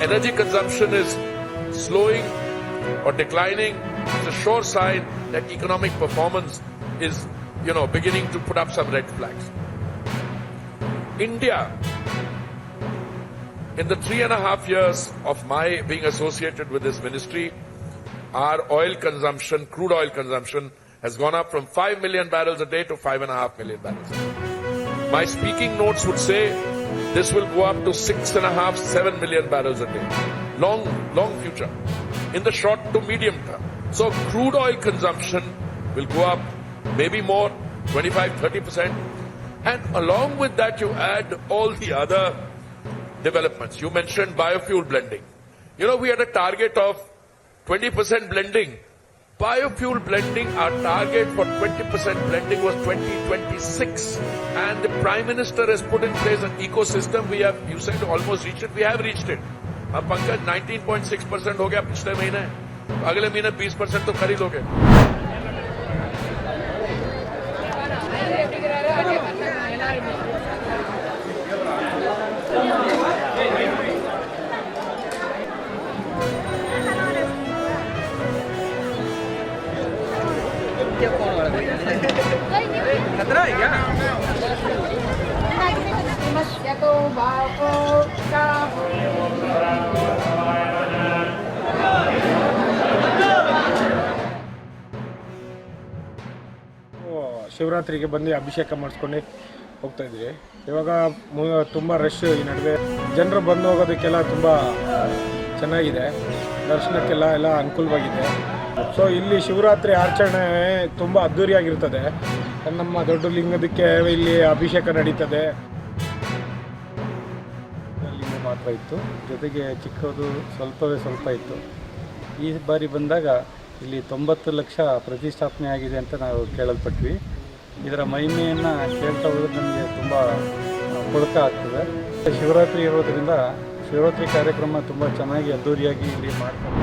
energy consumption is slowing or declining, it's a sure sign that economic performance is, beginning to put up some red flags. India, in the 3.5 years of my being associated with this ministry, our oil consumption, crude oil consumption, has gone up from 5 million barrels a day to 5.5 million barrels a day. My speaking notes would say this will go up to 6.5, 7 million barrels a day. Long future. In the short to medium term. So crude oil consumption will go up maybe more, 25-30%. And along with that, you add all the other developments. You mentioned biofuel blending. We had a target of 20% blending. Biofuel blending, our target for 20% blending was 2026. And the Prime Minister has put in place an ecosystem. You said almost reached it. We have reached it. अब पंकज 19.6% हो गया पिछले महीने, अगले महीने 20% तो कर ही लोगे. खतरा है क्या? ಶಿವರಾತ್ರಿಗೆ ಬಂದು ಅಭಿಷೇಕ ಮಾಡಿಸ್ಕೊಂಡು ಹೋಗ್ತಾ ಇದ್ವಿ. ಇವಾಗ ತುಂಬ ರಶ್ ಈ ನಡುವೆ ಜನರು ಬಂದು ಹೋಗೋದಕ್ಕೆಲ್ಲ ತುಂಬ ಚೆನ್ನಾಗಿದೆ, ದರ್ಶನಕ್ಕೆಲ್ಲ ಅನುಕೂಲವಾಗಿದೆ. ಸೊ ಇಲ್ಲಿ ಶಿವರಾತ್ರಿ ಆಚರಣೆ ತುಂಬ ಅದ್ಧೂರಿಯಾಗಿರ್ತದೆ. ನಮ್ಮ ದೊಡ್ಡ ಲಿಂಗದಕ್ಕೆ ಇಲ್ಲಿ ಅಭಿಷೇಕ ನಡೀತದೆ. ಲಿಂಗ ಮಾತ್ರ ಇತ್ತು, ಜೊತೆಗೆ ಚಿಕ್ಕದು ಸ್ವಲ್ಪ ಇತ್ತು. ಈ ಬಾರಿ ಬಂದಾಗ ಇಲ್ಲಿ 90 ಲಕ್ಷ ಪ್ರತಿಷ್ಠಾಪನೆ ಆಗಿದೆ ಅಂತ ನಾವು ಕೇಳಲ್ಪಟ್ವಿ. ಇದರ ಮಹಿಮೆಯನ್ನು ಕೇಳ್ತಾ ಹೋದ್ರೆ ನಮಗೆ ತುಂಬ ಪುಳಕ ಆಗ್ತದೆ. ಶಿವರಾತ್ರಿ ಇರೋದರಿಂದ ಶಿವರಾತ್ರಿ ಕಾರ್ಯಕ್ರಮ ತುಂಬ ಚೆನ್ನಾಗಿ ಅದ್ಧೂರಿಯಾಗಿ ಇಲ್ಲಿ ಮಾಡ್ತಾರೆ.